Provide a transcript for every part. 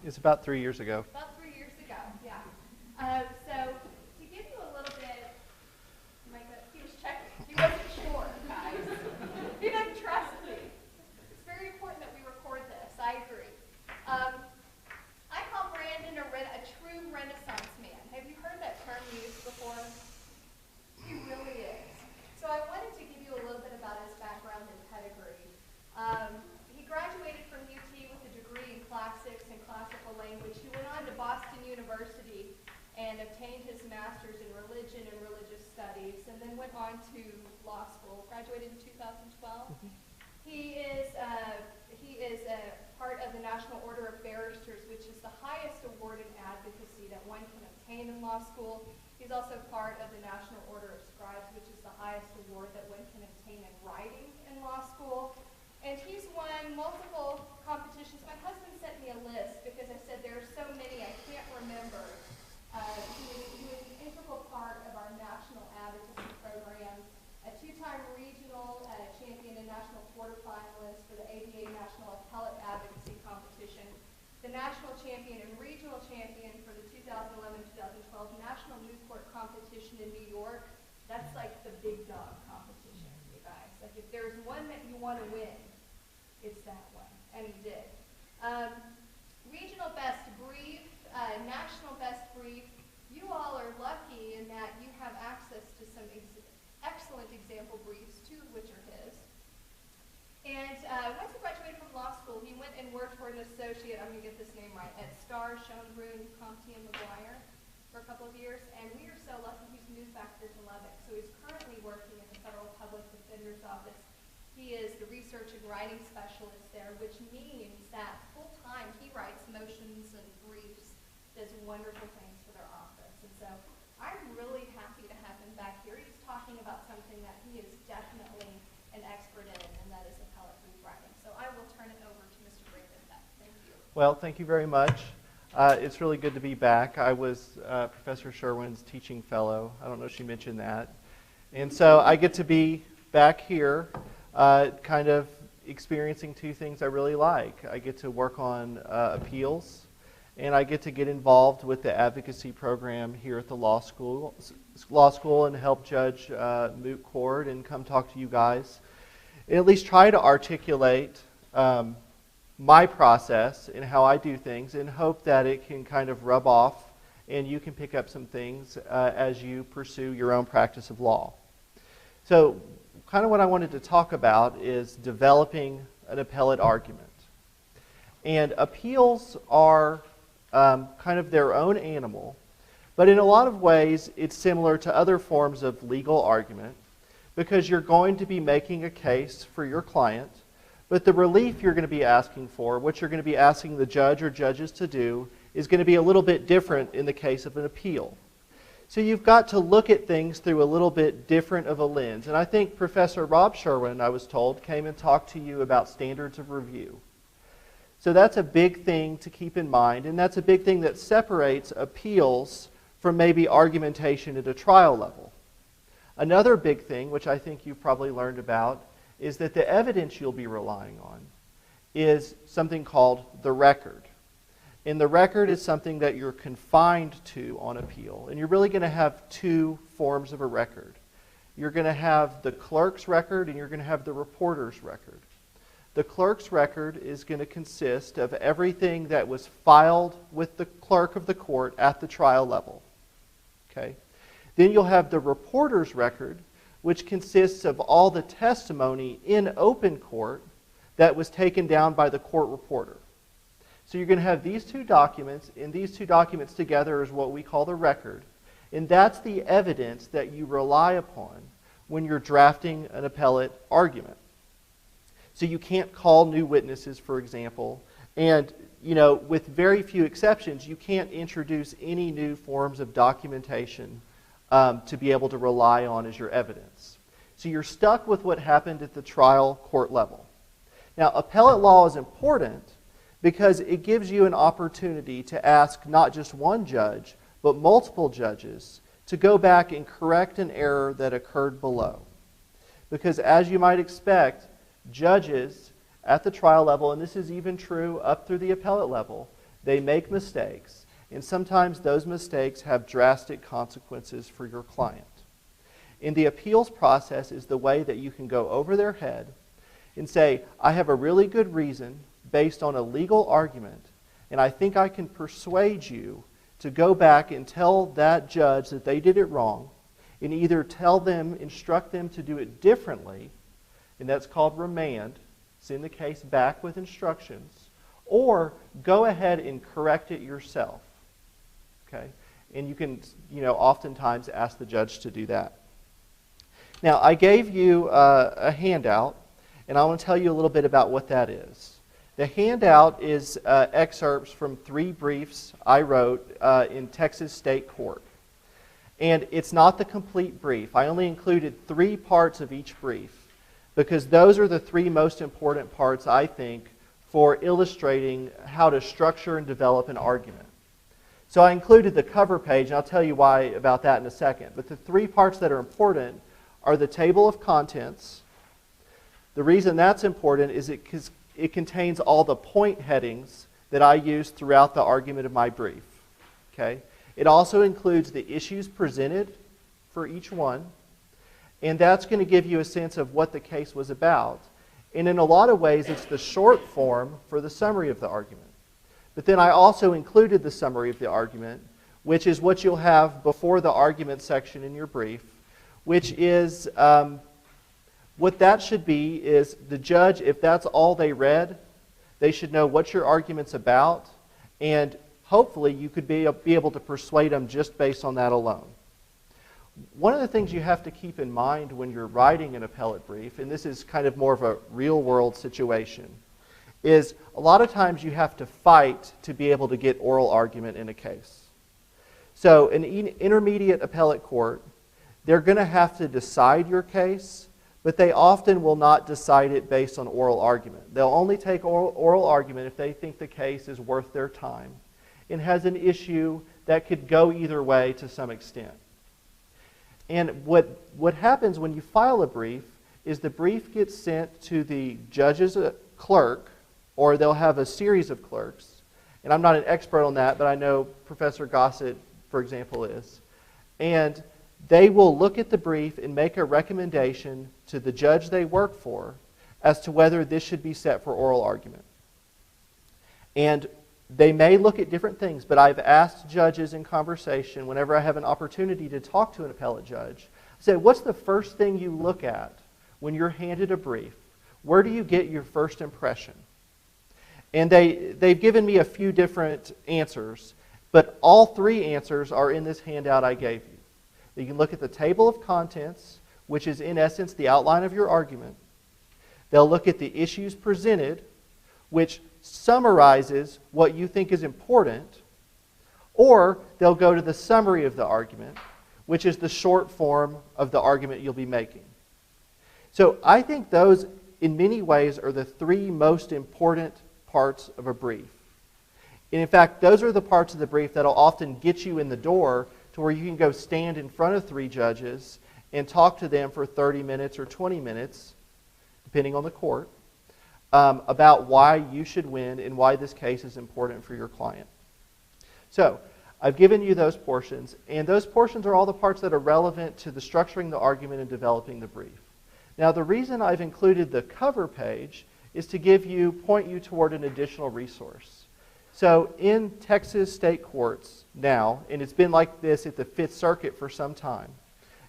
It's about 3 years ago. About 3 years ago, yeah. So to give you a little bit, he was checking. He wasn't sure, guys. He didn't trust me. It's very important that we record this. I agree. I call Brandon a true Renaissance man. Have you heard that term used before? He really is. So I wanted to give you a little bit about his background and pedigree. He graduated from UT with a degree in classics and classical language. He went on to Boston University and obtained his master's in religion and religious studies, and then went on to law school. Graduated in 2012. Mm-hmm. He is a part of the National Order of Barristers, which is the highest award in advocacy that one can obtain in law school. He's also part of the National Order of Scribes, which is the highest award that one can obtain in writing in law school. And he's won multiple competitions. My husband sent me a list because I said there are so many I can't remember. He was an integral part of our national advocacy program, a two-time regional champion and national quarterfinalist for the ABA National Appellate Advocacy Competition, the national champion and regional champion for the 2011-2012 National New Court Competition in New York. That's like the big dog competition, you guys. Like if there's one that you want to win, it's that one, and he did. Regional best brief, national best brief. You all are lucky in that you have access to some excellent example briefs, two of which are his. And once he graduated from law school, he went and worked for an associate, I'm going to get this name right, at Starr, Schoenbrunn, Compte, and McGuire for a couple of years. And we are so lucky he's moved back here to Lubbock. So he's currently working at the Federal Public Defender's Office. He is the research and writing specialist there, which means that full-time he writes motions and briefs, does wonderful things for their office. And so I'm really happy to have him back here. He's talking about something that he is definitely an expert in, and that is appellate brief writing. So I will turn it over to Mr. Brandon Beck. Thank you. Well, thank you very much. It's really good to be back. I was Professor Sherwin's teaching fellow. I don't know if she mentioned that. And so I get to be back here kind of experiencing two things I really like. I get to work on appeals, and I get to get involved with the advocacy program here at the law school and help judge moot court and come talk to you guys. And at least try to articulate my process and how I do things, and hope that it can kind of rub off and you can pick up some things as you pursue your own practice of law. So kind of what I wanted to talk about is developing an appellate argument. And appeals are kind of their own animal, but in a lot of ways it's similar to other forms of legal argument, because you're going to be making a case for your client, but the relief you're going to be asking for, what you're going to be asking the judge or judges to do, is going to be a little bit different in the case of an appeal. So you've got to look at things through a little bit different of a lens. And I think Professor Rob Sherwin, I was told, came and talked to you about standards of review. So that's a big thing to keep in mind, and that's a big thing that separates appeals from maybe argumentation at a trial level. Another big thing, which I think you've probably learned about, is that the evidence you'll be relying on is something called the record. And the record is something that you're confined to on appeal. And you're really going to have two forms of a record. You're going to have the clerk's record and you're going to have the reporter's record. The clerk's record is going to consist of everything that was filed with the clerk of the court at the trial level. Okay? Then you'll have the reporter's record, which consists of all the testimony in open court that was taken down by the court reporter. So you're going to have these two documents, and these two documents together is what we call the record. And that's the evidence that you rely upon when you're drafting an appellate argument. So you can't call new witnesses, for example, and with very few exceptions, you can't introduce any new forms of documentation to be able to rely on as your evidence. So you're stuck with what happened at the trial court level. Now, appellate law is important because it gives you an opportunity to ask not just one judge, but multiple judges to go back and correct an error that occurred below. Because as you might expect, judges at the trial level, and this is even true up through the appellate level, They make mistakes, and sometimes those mistakes have drastic consequences for your client. And the appeals process is the way that you can go over their head and say, I have a really good reason based on a legal argument, and I think I can persuade you to go back and tell that judge that they did it wrong, and either tell them, instruct them to do it differently, and that's called remand, send the case back with instructions, or go ahead and correct it yourself. Okay? And you can, oftentimes ask the judge to do that. Now, I gave you a handout, and I want to tell you a little bit about what that is. The handout is excerpts from 3 briefs I wrote in Texas State Court. And it's not the complete brief. I only included 3 parts of each brief because those are the 3 most important parts, I think, for illustrating how to structure and develop an argument. So I included the cover page, and I'll tell you why about that in a second. But the 3 parts that are important are the table of contents. The reason that's important is because it contains all the point headings that I used throughout the argument of my brief. Okay? It also includes the issues presented for each one, and that's going to give you a sense of what the case was about. And in a lot of ways, it's the short form for the summary of the argument. But then I also included the summary of the argument, which is what you'll have before the argument section in your brief, which is what that should be is the judge, if that's all they read, they should know what your argument's about, and hopefully you could be able to persuade them just based on that alone. One of the things you have to keep in mind when you're writing an appellate brief, and this is kind of more of a real-world situation, is a lot of times you have to fight to be able to get oral argument in a case. So an intermediate appellate court, they're going to have to decide your case, but they often will not decide it based on oral argument. They'll only take oral argument if they think the case is worth their time and has an issue that could go either way to some extent. And what happens when you file a brief is the brief gets sent to the judge's clerk, or they'll have a series of clerks. And I'm not an expert on that, but I know Professor Gossett, for example, is. And they will look at the brief and make a recommendation to the judge they work for as to whether this should be set for oral argument. And they may look at different things, but I've asked judges in conversation, whenever I have an opportunity to talk to an appellate judge, I say, what's the first thing you look at when you're handed a brief? Where do you get your first impression? And they've given me a few different answers, but all 3 answers are in this handout I gave you. You can look at the table of contents, which is in essence the outline of your argument. They'll look at the issues presented, which summarizes what you think is important, or they'll go to the summary of the argument, which is the short form of the argument you'll be making. So I think those, in many ways, are the 3 most important parts of a brief. And in fact, those are the parts of the brief that'll often get you in the door to where you can go stand in front of 3 judges and talk to them for 30 minutes or 20 minutes, depending on the court, about why you should win and why this case is important for your client. So, I've given you those portions, and those portions are all the parts that are relevant to the structuring the argument and developing the brief. Now, the reason I've included the cover page is to point you toward an additional resource. So in Texas state courts now, and it's been like this at the Fifth Circuit for some time,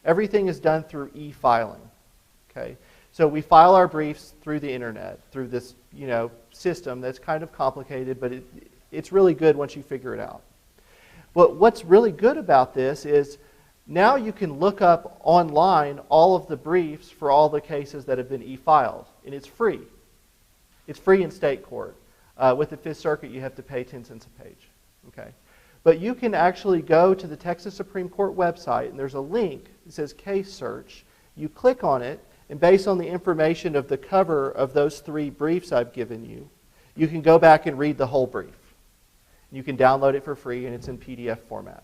everything is done through e-filing. Okay? So we file our briefs through the internet, through this system that's kind of complicated, but it's really good once you figure it out. But what's really good about this is now you can look up online all of the briefs for all the cases that have been e-filed, and it's free. It's free in state court. With the Fifth Circuit, you have to pay 10 cents a page. Okay? But you can actually go to the Texas Supreme Court website, and there's a link that says Case Search. You click on it, and based on the information of the cover of those 3 briefs I've given you, you can go back and read the whole brief. You can download it for free, and it's in PDF format.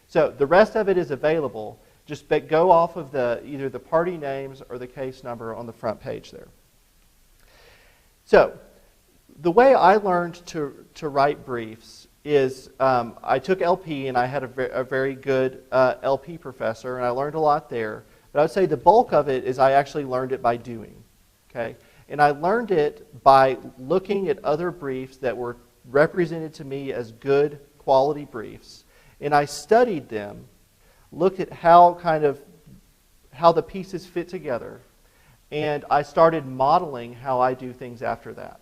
So the rest of it is available. Just go off of either the party names or the case number on the front page there. So the way I learned to write briefs is I took LP, and I had a very good LP professor, and I learned a lot there. But I would say the bulk of it is I actually learned it by doing. Okay? And I learned it by looking at other briefs that were represented to me as good quality briefs. And I studied them, looked at how the pieces fit together, and I started modeling how I do things after that.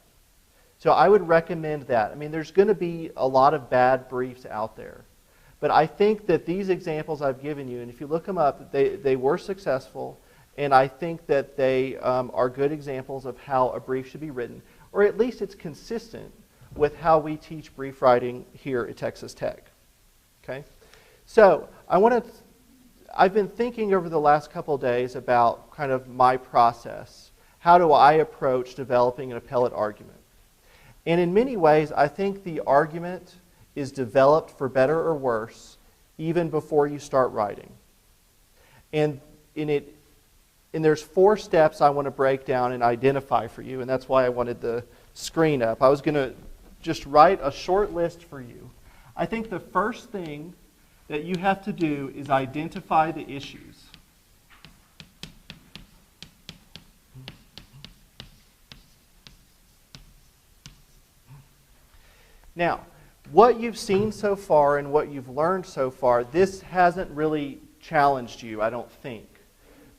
So I would recommend that. I mean, there's going to be a lot of bad briefs out there. But I think that these examples I've given you, and if you look them up, they were successful, and I think that they are good examples of how a brief should be written, or at least it's consistent with how we teach brief writing here at Texas Tech. Okay? So I've been thinking over the last couple of days about kind of my process. How do I approach developing an appellate argument? And in many ways, I think the argument is developed for better or worse even before you start writing. And there's 4 steps I want to break down and identify for you, and that's why I wanted the screen up. I was going to just write a short list for you. I think the first thing that you have to do is identify the issues. Now, what you've seen so far and what you've learned so far, this hasn't really challenged you, I don't think.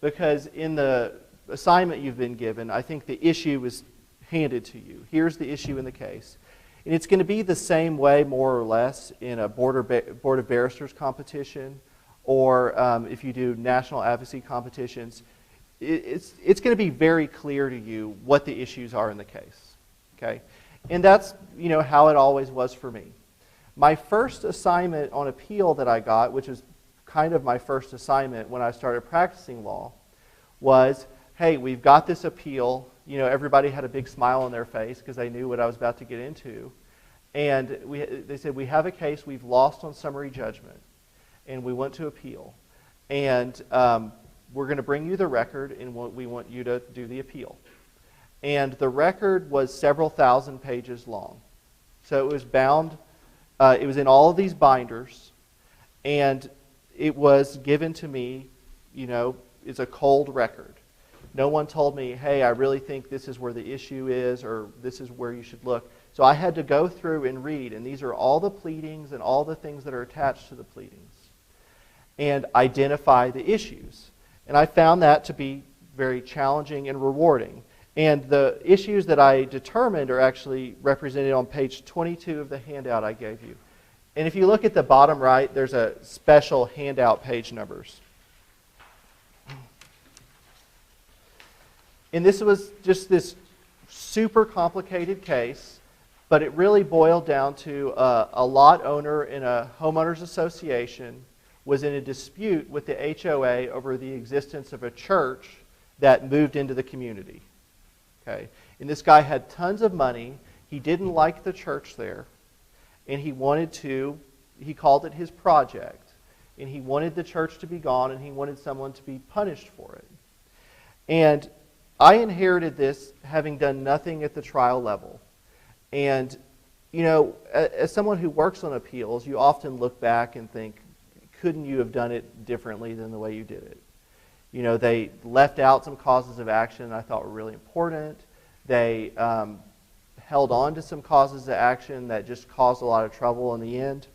Because in the assignment you've been given, I think the issue was handed to you. Here's the issue in the case. And it's going to be the same way, more or less, in a Board of Barristers competition, or if you do national advocacy competitions. It's going to be very clear to you what the issues are in the case. Okay? And that's how it always was for me. My first assignment on appeal that I got, which was kind of my first assignment when I started practicing law, was, hey, we've got this appeal. Everybody had a big smile on their face because they knew what I was about to get into. And they said, we have a case we've lost on summary judgment, and we want to appeal. And we're going to bring you the record, and we want you to do the appeal. And the record was several thousand pages long. So it was bound, it was in all of these binders, and it was given to me, it's a cold record. No one told me, hey, I really think this is where the issue is, or this is where you should look. So I had to go through and read, and these are all the pleadings and all the things that are attached to the pleadings, and identify the issues. And I found that to be very challenging and rewarding. And the issues that I determined are actually represented on page 22 of the handout I gave you. And if you look at the bottom right, there's a special handout page numbers. And this was just this super complicated case, but it really boiled down to a lot owner in a homeowners association was in a dispute with the HOA over the existence of a church that moved into the community. Okay. And this guy had tons of money. He didn't like the church there. And he called it his project. And he wanted the church to be gone, and he wanted someone to be punished for it. And I inherited this having done nothing at the trial level. And, as someone who works on appeals, you often look back and think, couldn't you have done it differently than the way you did it? They left out some causes of action I thought were really important. They held on to some causes of action that just caused a lot of trouble in the end.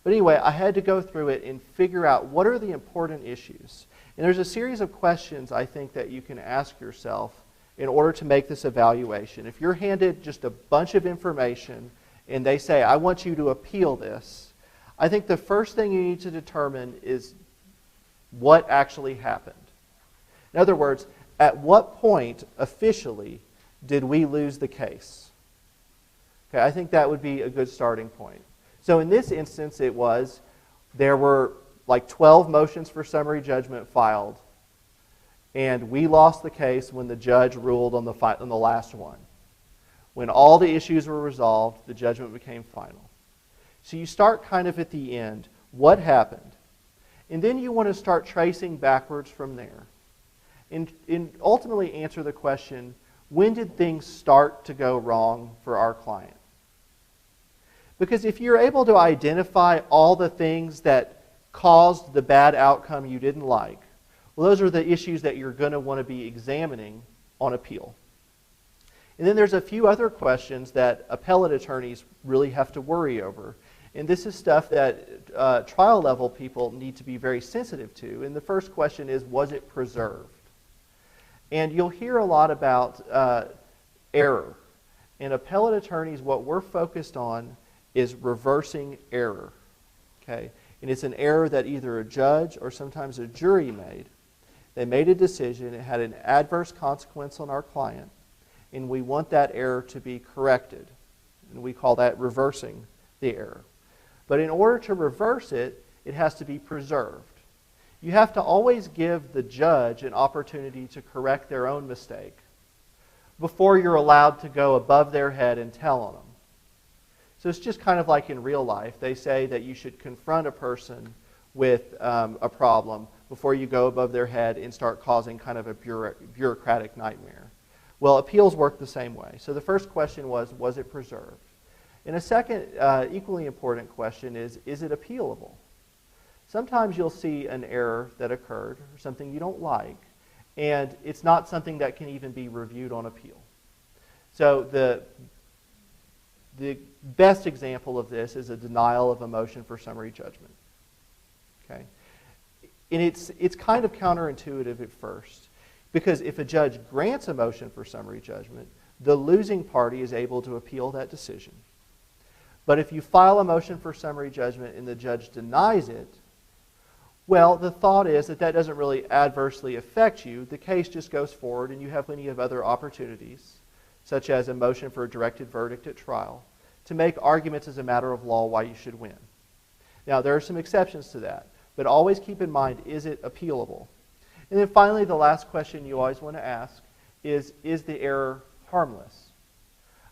But anyway, I had to go through it and figure out what are the important issues. And there's a series of questions I think that you can ask yourself in order to make this evaluation. If you're handed just a bunch of information and they say, I want you to appeal this, I think the first thing you need to determine is what actually happened. In other words, at what point officially did we lose the case? Okay, I think that would be a good starting point. So in this instance, there were like 12 motions for summary judgment filed, and we lost the case when the judge ruled on the last one. When all the issues were resolved, the judgment became final. So you start kind of at the end. What happened? And then you want to start tracing backwards from there. And ultimately answer the question, when did things start to go wrong for our client? Because if you're able to identify all the things that caused the bad outcome you didn't like, well, those are the issues that you're going to want to be examining on appeal. And then there's a few other questions that appellate attorneys really have to worry over. And this is stuff that trial level people need to be very sensitive to. And the first question is, was it preserved? And you'll hear a lot about error. And appellate attorneys, what we're focused on is reversing error. Okay? And it's an error that either a judge or sometimes a jury made. They made a decision, it had an adverse consequence on our client, and we want that error to be corrected. And we call that reversing the error. But in order to reverse it, it has to be preserved. You have to always give the judge an opportunity to correct their own mistake before you're allowed to go above their head and tell on them. So it's just kind of like in real life. They say that you should confront a person with a problem before you go above their head and start causing kind of a bureaucratic nightmare. Well, appeals work the same way. So the first question was it preserved? And a second equally important question is it appealable? Sometimes you'll see an error that occurred or something you don't like, and it's not something that can even be reviewed on appeal. So the best example of this is a denial of a motion for summary judgment. Okay? And it's kind of counterintuitive at first, because if a judge grants a motion for summary judgment, the losing party is able to appeal that decision. But if you file a motion for summary judgment and the judge denies it, well, the thought is that doesn't really adversely affect you. The case just goes forward and you have plenty of other opportunities, such as a motion for a directed verdict at trial, to make arguments as a matter of law why you should win. Now, there are some exceptions to that, but always keep in mind, is it appealable? And then finally, the last question you always want to ask is the error harmless?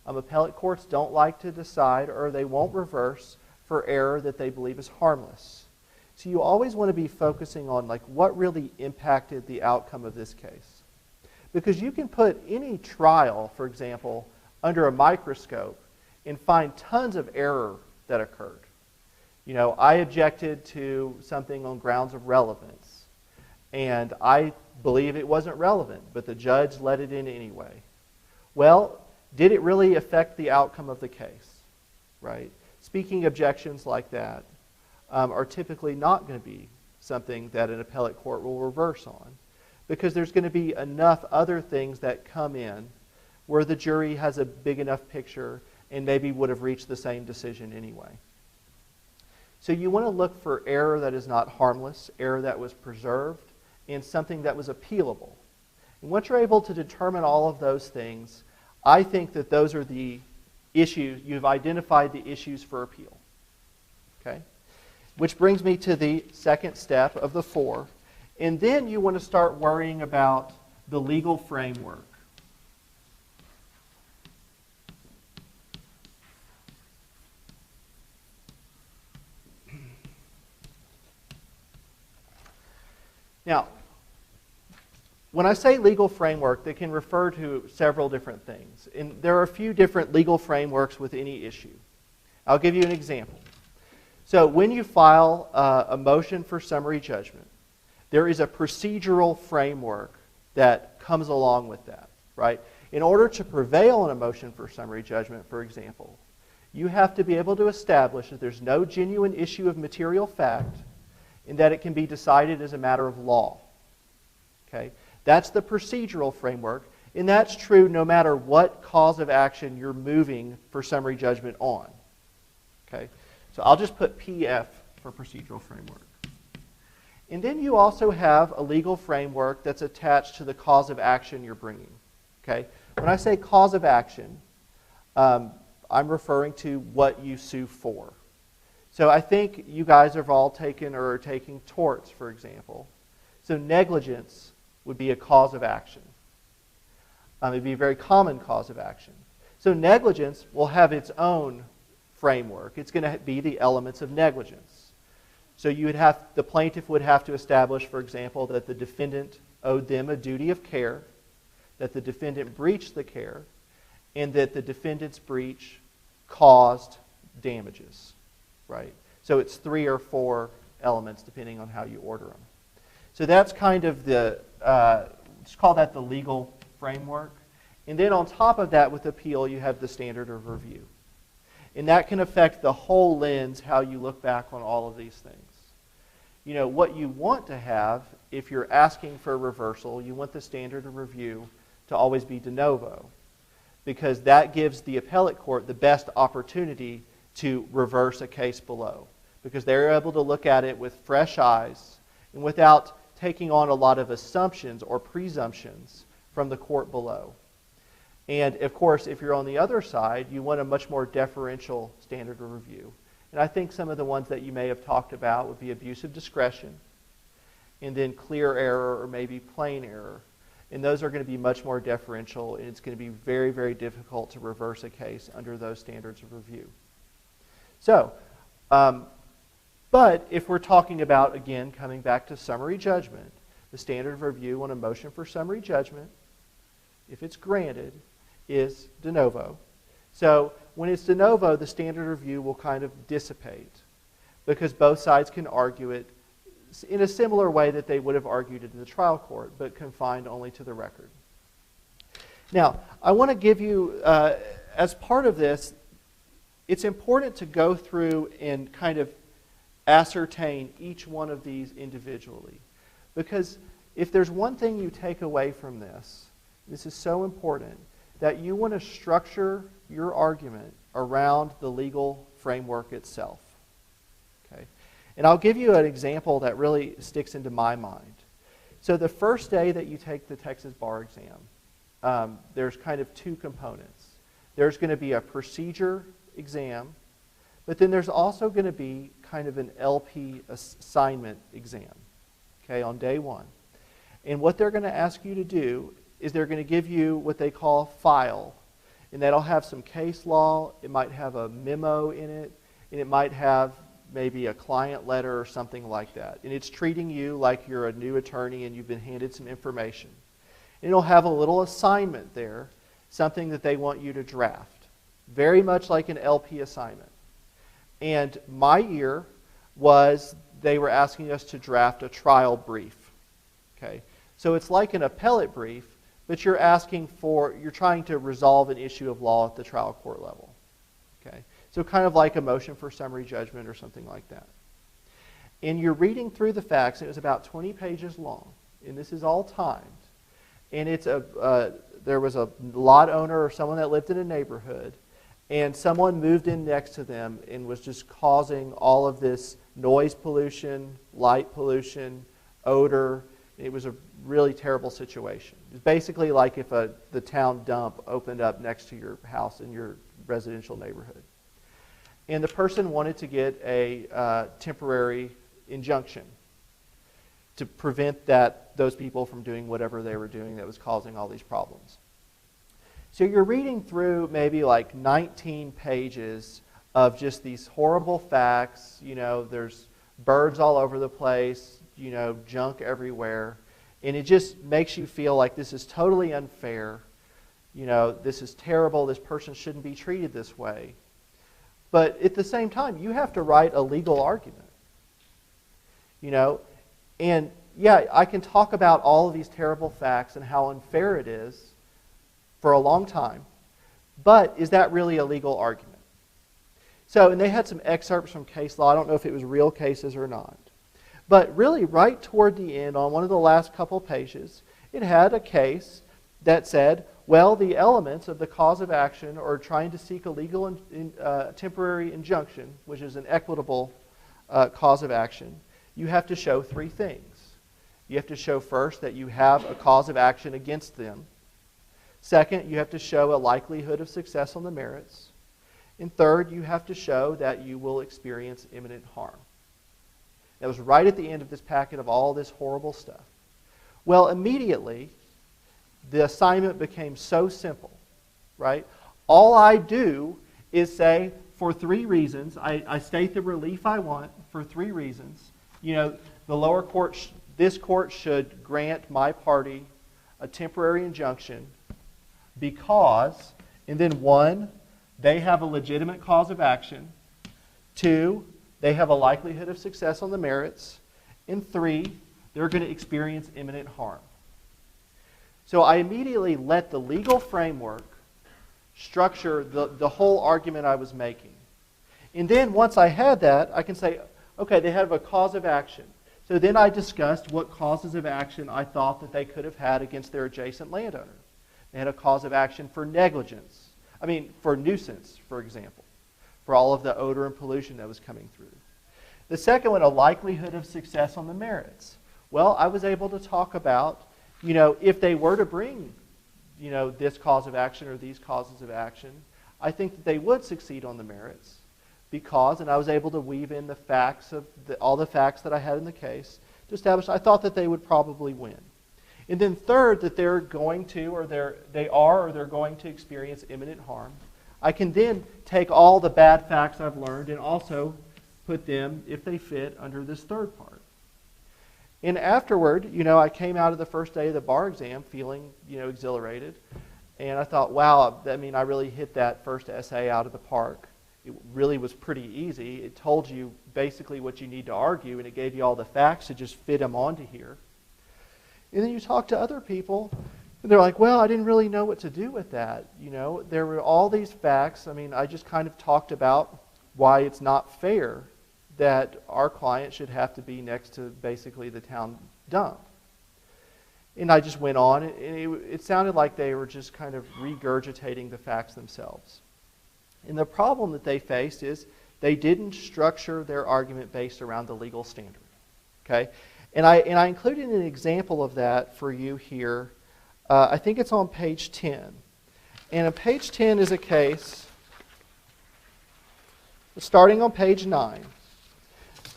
Appellate courts don't like to decide, or they won't reverse, for error that they believe is harmless. So you always want to be focusing on what really impacted the outcome of this case. Because you can put any trial, for example, under a microscope and find tons of error that occurred. You know, I objected to something on grounds of relevance, and I believe it wasn't relevant, but the judge let it in anyway. Well, did it really affect the outcome of the case? Right? Speaking objections like that are typically not going to be something that an appellate court will reverse on, because there's going to be enough other things that come in where the jury has a big enough picture and maybe would have reached the same decision anyway. So you want to look for error that is not harmless, error that was preserved, and something that was appealable. And once you're able to determine all of those things, I think that those are the issues. You've identified the issues for appeal. Okay? Which brings me to the second step of the 4. And then you want to start worrying about the legal framework. Now, when I say legal framework, they can refer to several different things. And there are a few different legal frameworks with any issue. I'll give you an example. So when you file a motion for summary judgment, there is a procedural framework that comes along with that, right? In order to prevail on a motion for summary judgment, for example, you have to be able to establish that there's no genuine issue of material fact and that it can be decided as a matter of law. Okay? That's the procedural framework, and that's true no matter what cause of action you're moving for summary judgment on. Okay? So I'll just put PF for procedural framework. And then you also have a legal framework that's attached to the cause of action you're bringing. Okay? When I say cause of action, I'm referring to what you sue for. So I think you guys have all taken or are taking torts, for example. So negligence would be a cause of action. It would be a very common cause of action. So negligence will have its own framework. It's going to be the elements of negligence. So the plaintiff would have to establish, for example, that the defendant owed them a duty of care, that the defendant breached the care, and that the defendant's breach caused damages, right? So it's 3 or 4 elements depending on how you order them. So that's kind of the, let's call that the legal framework. And then on top of that with appeal, you have the standard of review. And that can affect the whole lens, how you look back on all of these things. You know, what you want to have, if you're asking for a reversal, you want the standard of review to always be de novo, because that gives the appellate court the best opportunity to reverse a case below, because they're able to look at it with fresh eyes and without taking on a lot of assumptions or presumptions from the court below. And of course, if you're on the other side, you want a much more deferential standard of review. And I think some of the ones that you may have talked about would be abuse of discretion, and then clear error or maybe plain error. And those are going to be much more deferential, and it's going to be very, very difficult to reverse a case under those standards of review. So, but if we're talking about, again, coming back to summary judgment, the standard of review on a motion for summary judgment, if it's granted, is de novo. So when it's de novo, the standard review will kind of dissipate because both sides can argue it in a similar way that they would have argued it in the trial court, but confined only to the record. Now, I want to give you, as part of this, it's important to go through and kind of ascertain each one of these individually. Because if there's one thing you take away from this, this is so important, that you want to structure your argument around the legal framework itself. Okay? And I'll give you an example that really sticks into my mind. So the first day that you take the Texas bar exam, there's kind of 2 components. There's going to be a procedure exam, but then there's also going to be kind of an LP assignment exam, okay, on day 1. And what they're going to ask you to do is they're going to give you what they call a file, and that'll have some case law, it might have a memo in it, and it might have maybe a client letter or something like that. And it's treating you like you're a new attorney and you've been handed some information. And it'll have a little assignment there, something that they want you to draft, very much like an LP assignment. And my year was they were asking us to draft a trial brief. Okay? So it's like an appellate brief, but you're trying to resolve an issue of law at the trial court level. Okay? So kind of like a motion for summary judgment or something like that. And you're reading through the facts, and it was about 20 pages long, and this is all timed. And it's there was a lot owner or someone that lived in a neighborhood, and someone moved in next to them and was just causing all of this noise pollution, light pollution, odor. It was a really terrible situation. It's basically like if the town dump opened up next to your house in your residential neighborhood. And the person wanted to get a temporary injunction to prevent those people from doing whatever they were doing that was causing all these problems. So you're reading through maybe like 19 pages of just these horrible facts. You know, there's birds all over the place, you know, junk everywhere. And it just makes you feel like this is totally unfair. You know, this is terrible. This person shouldn't be treated this way. But at the same time, you have to write a legal argument. You know, and yeah, I can talk about all of these terrible facts and how unfair it is for a long time. But is that really a legal argument? So, and they had some excerpts from case law. I don't know if it was real cases or not. But really, right toward the end, on one of the last couple pages, it had a case that said, well, the elements of the cause of action or trying to seek a legal temporary injunction, which is an equitable cause of action, you have to show 3 things. You have to show first that you have a cause of action against them. Second, you have to show a likelihood of success on the merits. And third, you have to show that you will experience imminent harm. That was right at the end of this packet of all this horrible stuff. Well, immediately, the assignment became so simple, right? All I do is say, for 3 reasons, I state the relief I want for 3 reasons. You know, the lower court, this court should grant my party a temporary injunction because, and then 1, they have a legitimate cause of action, 2, they have a likelihood of success on the merits. And 3, they're going to experience imminent harm. So I immediately let the legal framework structure the whole argument I was making. And then once I had that, I can say, okay, they have a cause of action. So then I discussed what causes of action I thought that they could have had against their adjacent landowner. They had a cause of action for negligence. For nuisance, for example, for all of the odor and pollution that was coming through. The second one, a likelihood of success on the merits. Well, I was able to talk about, if they were to bring, this cause of action or these causes of action, I think that they would succeed on the merits because, and I was able to weave in the facts of all the facts that I had in the case to establish I thought that they would probably win. And then third, that they're going to, or they're going to experience imminent harm. I can then take all the bad facts I've learned and also put them, if they fit, under this third part. And afterward, I came out of the first day of the bar exam feeling, exhilarated. And I thought, wow, I really hit that first essay out of the park. It really was pretty easy. It told you basically what you need to argue, and it gave you all the facts to just fit them onto here. And then you talk to other people, and they're like, well, I didn't really know what to do with that. There were all these facts. I just kind of talked about why it's not fair that our client should have to be next to basically the town dump. And I just went on, and it sounded like they were just kind of regurgitating the facts themselves. And the problem that they faced is they didn't structure their argument based around the legal standard. Okay? And I included an example of that for you here. I think it's on page 10. And on page 10 is a case starting on page 9.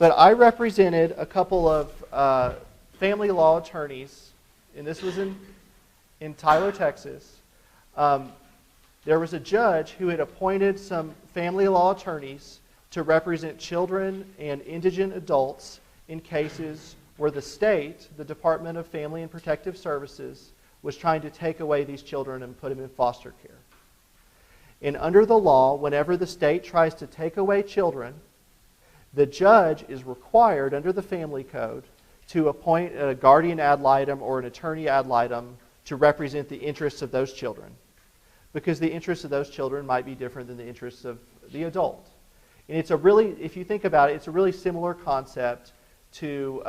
But I represented a couple of family law attorneys, and this was in Tyler, Texas. There was a judge who had appointed some family law attorneys to represent children and indigent adults in cases where the state, the Department of Family and Protective Services, was trying to take away these children and put them in foster care. And under the law, whenever the state tries to take away children, the judge is required under the family code to appoint a guardian ad litem or an attorney ad litem to represent the interests of those children. Because the interests of those children might be different than the interests of the adult. And if you think about it, it's a really similar concept to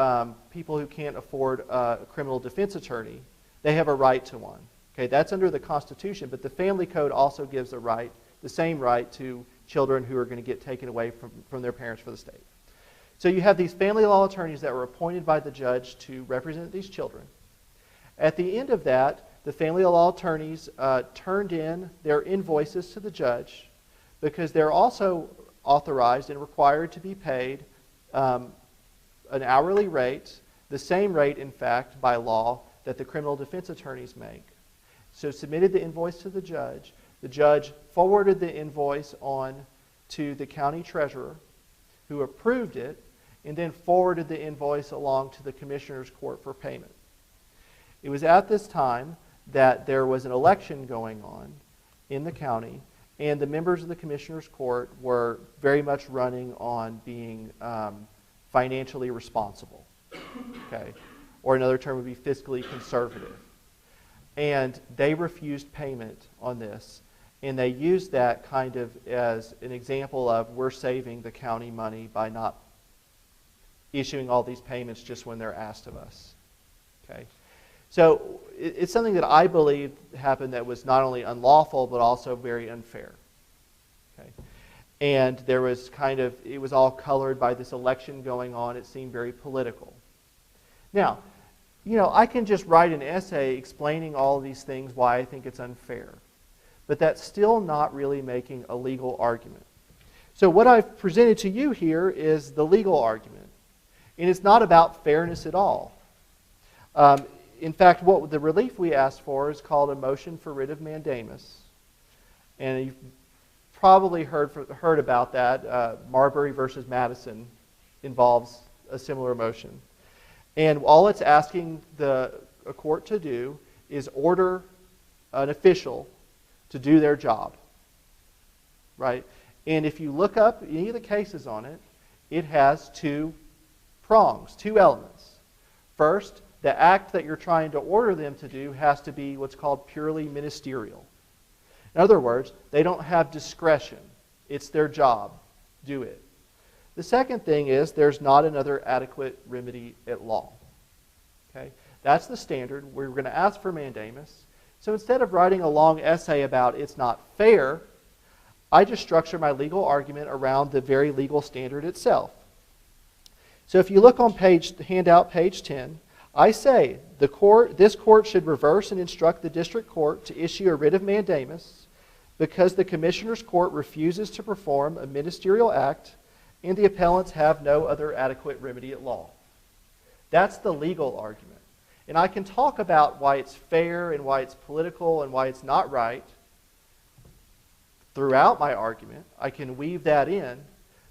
people who can't afford a criminal defense attorney. They have a right to one. Okay, that's under the Constitution, but the family code also gives the same right to children who are going to get taken away from their parents for the state. So you have these family law attorneys that were appointed by the judge to represent these children. At the end of that, the family law attorneys turned in their invoices to the judge because they're also authorized and required to be paid an hourly rate, the same rate, in fact, by law that the criminal defense attorneys make. So submitted the invoice to the judge. The judge forwarded the invoice on to the county treasurer, who approved it, and then forwarded the invoice along to the commissioner's court for payment. It was at this time that there was an election going on in the county, and the members of the commissioner's court were very much running on being financially responsible. Okay? Or another term would be fiscally conservative. And they refused payment on this. And they used that kind of as an example of we're saving the county money by not issuing all these payments just when they're asked of us. Okay? So it's something that I believe happened that was not only unlawful but also very unfair. Okay? And there was it was all colored by this election going on. It seemed very political. Now, I can just write an essay explaining all of these things why I think it's unfair. But that's still not really making a legal argument. So what I've presented to you here is the legal argument. And it's not about fairness at all. In fact, what the relief we asked for is called a motion for writ of mandamus. And you've probably heard about that. Marbury versus Madison involves a similar motion. And all it's asking a court to do is order an official to do their job. Right? And if you look up any of the cases on it, it has two prongs, two elements. First, the act that you're trying to order them to do has to be what's called purely ministerial. In other words, they don't have discretion. It's their job. Do it. The second thing is there's not another adequate remedy at law. Okay? That's the standard. We're going to ask for mandamus. So instead of writing a long essay about it's not fair, I just structure my legal argument around the very legal standard itself. So if you look on handout page 10, I say this court should reverse and instruct the district court to issue a writ of mandamus because the commissioner's court refuses to perform a ministerial act and the appellants have no other adequate remedy at law. That's the legal argument. And I can talk about why it's fair and why it's political and why it's not right throughout my argument. I can weave that in,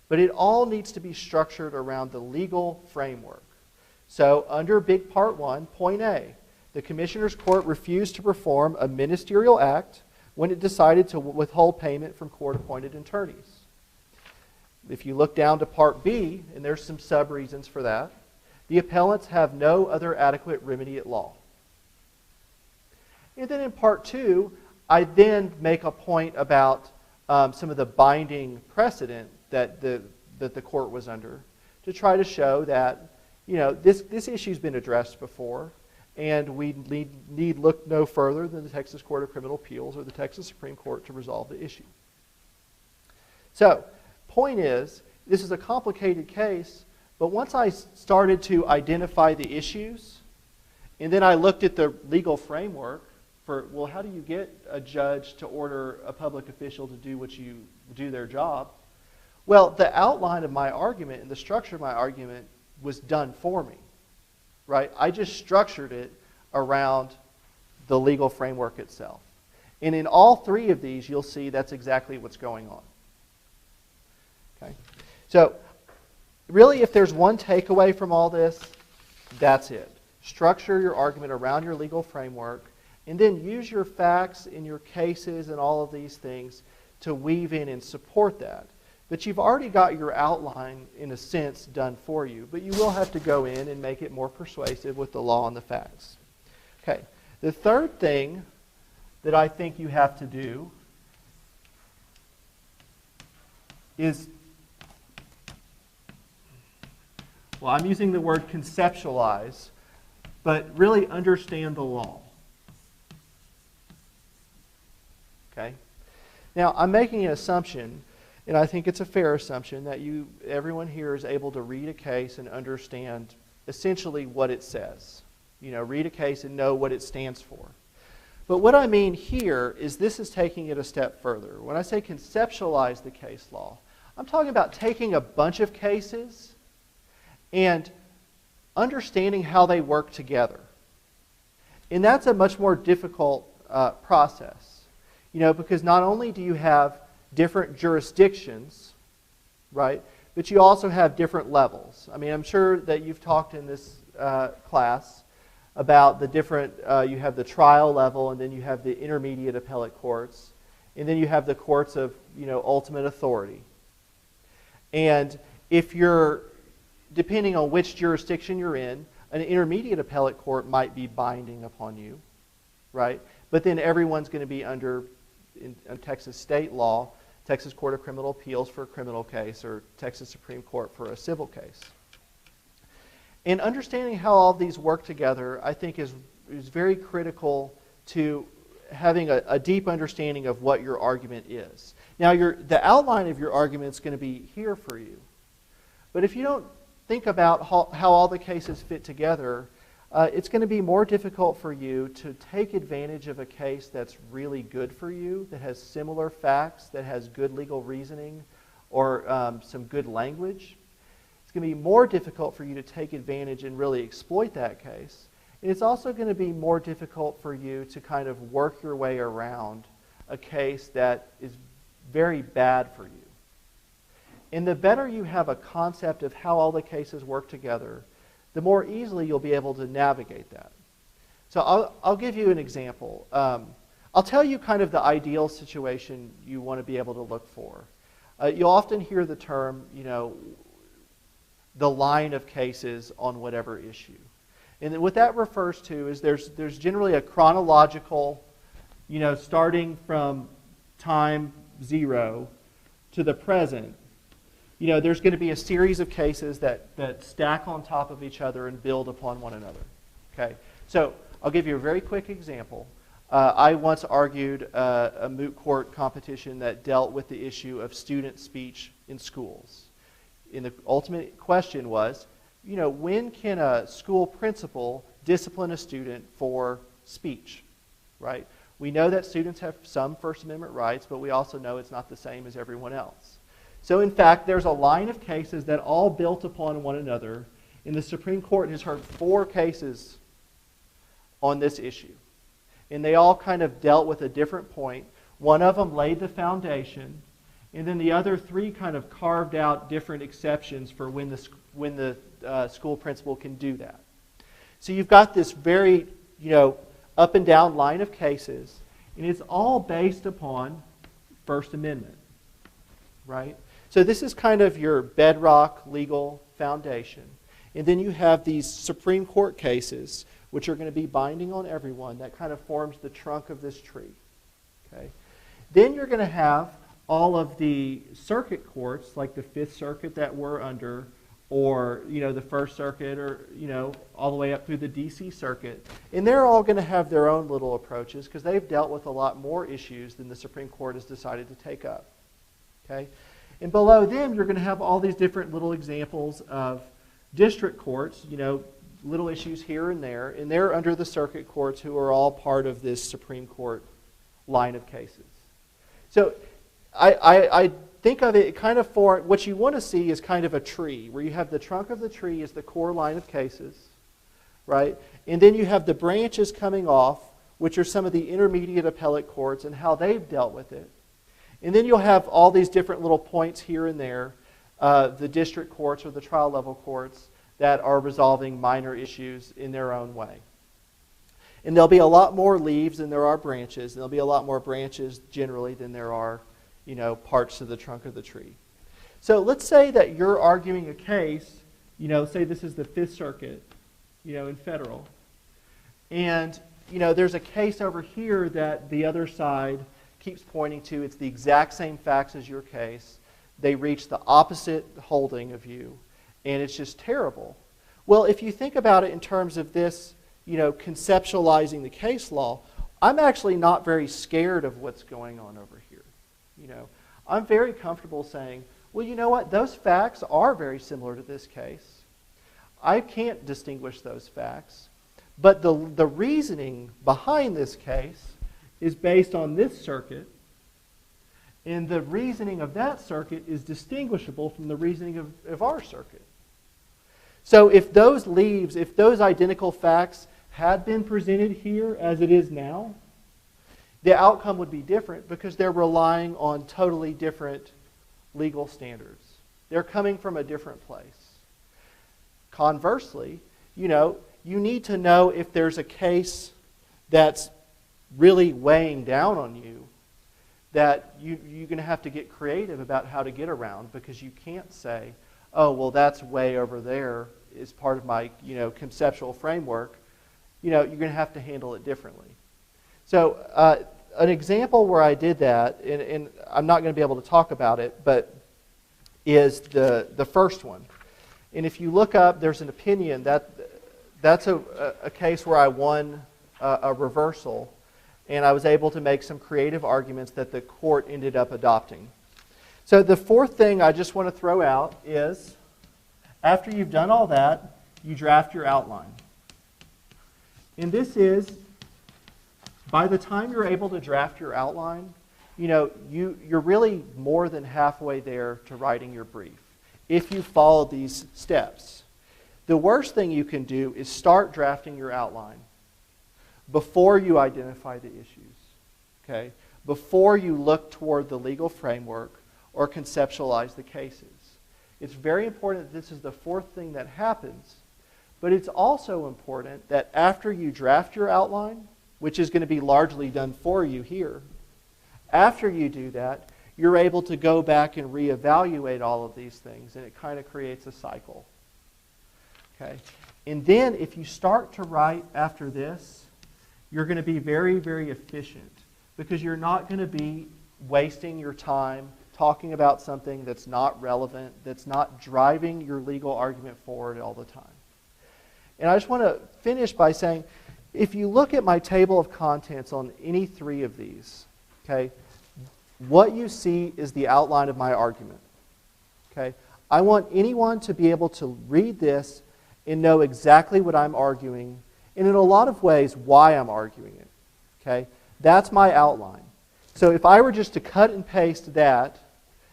but it all needs to be structured around the legal framework. So under Big Part 1, Point A, the Commissioner's Court refused to perform a ministerial act when it decided to withhold payment from court-appointed attorneys. If you look down to Part B, and there's some sub-reasons for that, the appellants have no other adequate remedy at law. And then in Part 2, I then make a point about some of the binding precedent that the court was under to try to show that this issue's been addressed before, and we need look no further than the Texas Court of Criminal Appeals or the Texas Supreme Court to resolve the issue. So, point is, this is a complicated case, but once I started to identify the issues, and then I looked at the legal framework for, well, how do you get a judge to order a public official to do their job? Well, the outline of my argument and the structure of my argument was done for me, right? I just structured it around the legal framework itself. And in all three of these, you'll see that's exactly what's going on. Okay? So, really, if there's one takeaway from all this, that's it. Structure your argument around your legal framework, and then use your facts in your cases and all of these things to weave in and support that. But you've already got your outline, in a sense, done for you. But you will have to go in and make it more persuasive with the law and the facts. Okay. The third thing that I think you have to do is, well, I'm using the word conceptualize, but really understand the law. Okay? Now, I'm making an assumption, and I think it's a fair assumption, that everyone here is able to read a case and understand essentially what it says. Read a case and know what it stands for. But what I mean here is this is taking it a step further. When I say conceptualize the case law, I'm talking about taking a bunch of cases and understanding how they work together. And that's a much more difficult process. Because not only do you have different jurisdictions, right, but you also have different levels. I mean, I'm sure that you've talked in this class about the different, you have the trial level, and then you have the intermediate appellate courts, and then you have the courts of, ultimate authority. And if you're, depending on which jurisdiction you're in, an intermediate appellate court might be binding upon you, right? But then everyone's going to be under in Texas state law, Texas Court of Criminal Appeals for a criminal case, or Texas Supreme Court for a civil case. And understanding how all of these work together, I think, is very critical to having a deep understanding of what your argument is. Now, the outline of your argument is going to be here for you. But if you don't think about how all the cases fit together, it's going to be more difficult for you to take advantage of a case that's really good for you, that has similar facts, that has good legal reasoning, or some good language. It's going to be more difficult for you to take advantage and really exploit that case. And it's also going to be more difficult for you to kind of work your way around a case that is very bad for you. And the better you have a concept of how all the cases work together, the more easily you'll be able to navigate that. So I'll give you an example. I'll tell you kind of the ideal situation you want to be able to look for. you'll often hear the term, the line of cases on whatever issue. And what that refers to is there's generally a chronological, starting from time 0 to the present. There's going to be a series of cases that stack on top of each other and build upon one another. Okay, so I'll give you a very quick example. I once argued a moot court competition that dealt with the issue of student speech in schools. And the ultimate question was, when can a school principal discipline a student for speech, right? We know that students have some First Amendment rights, but we also know it's not the same as everyone else. So in fact, there's a line of cases that all built upon one another, and the Supreme Court has heard 4 cases on this issue. And they all kind of dealt with a different point. One of them laid the foundation, and then the other 3 kind of carved out different exceptions for when the school principal can do that. So you've got this very, up and down line of cases, and it's all based upon First Amendment, right? So this is kind of your bedrock legal foundation. And then you have these Supreme Court cases, which are going to be binding on everyone. That kind of forms the trunk of this tree. Okay? Then you're going to have all of the circuit courts, like the Fifth Circuit that we're under, or the First Circuit, or all the way up through the D.C. Circuit. And they're all going to have their own little approaches because they've dealt with a lot more issues than the Supreme Court has decided to take up. Okay? And below them, you're going to have all these different little examples of district courts, little issues here and there, and they're under the circuit courts who are all part of this Supreme Court line of cases. So I think of it kind of for what you want to see is kind of a tree, where you have the trunk of the tree is the core line of cases, right? And then you have the branches coming off, which are some of the intermediate appellate courts and how they've dealt with it. And then you'll have all these different little points here and there, the district courts or the trial level courts that are resolving minor issues in their own way. And there'll be a lot more leaves than there are branches, and there'll be a lot more branches generally than there are, parts of the trunk of the tree. So let's say that you're arguing a case, say this is the Fifth Circuit, in federal. And, there's a case over here that the other side keeps pointing to. It's the exact same facts as your case. They reach the opposite holding of you, and it's just terrible. Well, if you think about it in terms of this, conceptualizing the case law, I'm actually not very scared of what's going on over here. I'm very comfortable saying, well, you know what? Those facts are very similar to this case. I can't distinguish those facts, but the reasoning behind this case is based on this circuit, and the reasoning of that circuit is distinguishable from the reasoning of our circuit. So if those identical facts had been presented here as it is now, the outcome would be different because they're relying on totally different legal standards. They're coming from a different place. Conversely, you need to know if there's a case that's really weighing down on you, that you're going to have to get creative about how to get around, because you can't say, oh, well, that's way over there is part of my conceptual framework. You're going to have to handle it differently. So an example where I did that, and I'm not going to be able to talk about it, but is the first one. And if you look up, there's an opinion that's a case where I won a reversal, and I was able to make some creative arguments that the court ended up adopting. So the fourth thing I just want to throw out is, after you've done all that, you draft your outline. And this is, by the time you're able to draft your outline, you're really more than halfway there to writing your brief, if you follow these steps. The worst thing you can do is start drafting your outline before you identify the issues, okay? Before you look toward the legal framework or conceptualize the cases. It's very important that this is the fourth thing that happens, but it's also important that after you draft your outline, which is going to be largely done for you here, after you do that, you're able to go back and reevaluate all of these things, and it kind of creates a cycle. Okay? And then if you start to write after this, you're going to be very, very efficient because you're not going to be wasting your time talking about something that's not relevant, that's not driving your legal argument forward all the time. And I just want to finish by saying, if you look at my table of contents on any three of these, okay, what you see is the outline of my argument. Okay? I want anyone to be able to read this and know exactly what I'm arguing, and in a lot of ways, why I'm arguing it. Okay? That's my outline. So if I were just to cut and paste that,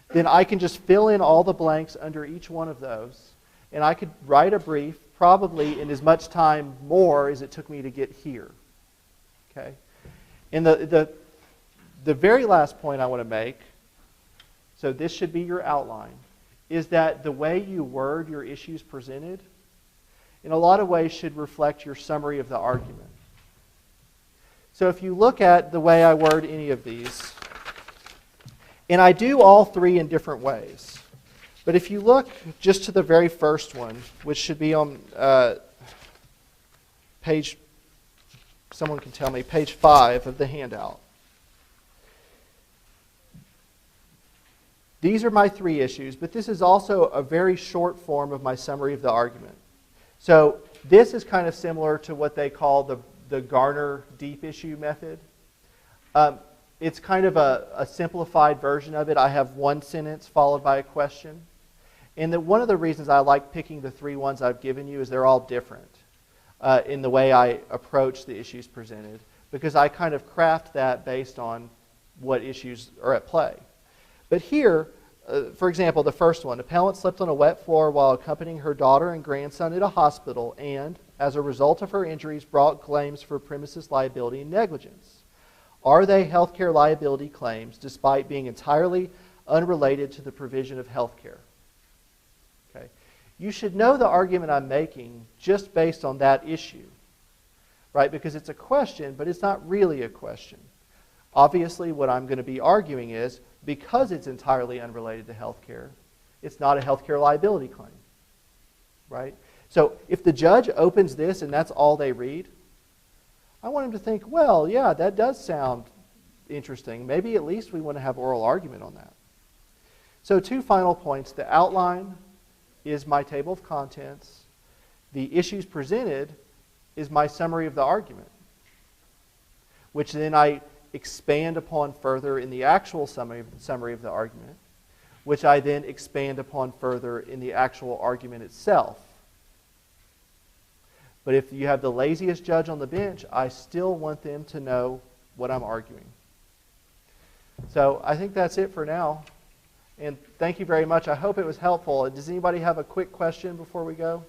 then I can just fill in all the blanks under each one of those, and I could write a brief probably in as much time more as it took me to get here. Okay? And the very last point I want to make, so this should be your outline, is that the way you word your issues presented in a lot of ways should reflect your summary of the argument. So if you look at the way I word any of these, and I do all three in different ways, but if you look just to the very first one, which should be on page, someone can tell me, page 5 of the handout. These are my three issues, but this is also a very short form of my summary of the argument. So this is kind of similar to what they call the Garner deep issue method. It's kind of a simplified version of it. I have one sentence followed by a question. And one of the reasons I like picking the three ones I've given you is they're all different in the way I approach the issues presented, because I kind of craft that based on what issues are at play. But here, for example, the first one, appellant slipped on a wet floor while accompanying her daughter and grandson at a hospital and, as a result of her injuries, brought claims for premises liability and negligence. Are they healthcare liability claims despite being entirely unrelated to the provision of healthcare? Okay. You should know the argument I'm making just based on that issue, right? Because it's a question, but it's not really a question. Obviously, what I'm going to be arguing is, because it's entirely unrelated to healthcare, it's not a healthcare liability claim, right? So if the judge opens this and that's all they read, I want him to think, well, yeah, that does sound interesting. Maybe at least we want to have oral argument on that. So two final points. The outline is my table of contents. The issues presented is my summary of the argument, which then I expand upon further in the actual summary of the argument, which I then expand upon further in the actual argument itself. But if you have the laziest judge on the bench, I still want them to know what I'm arguing. So I think that's it for now. And thank you very much. I hope it was helpful. Does anybody have a quick question before we go?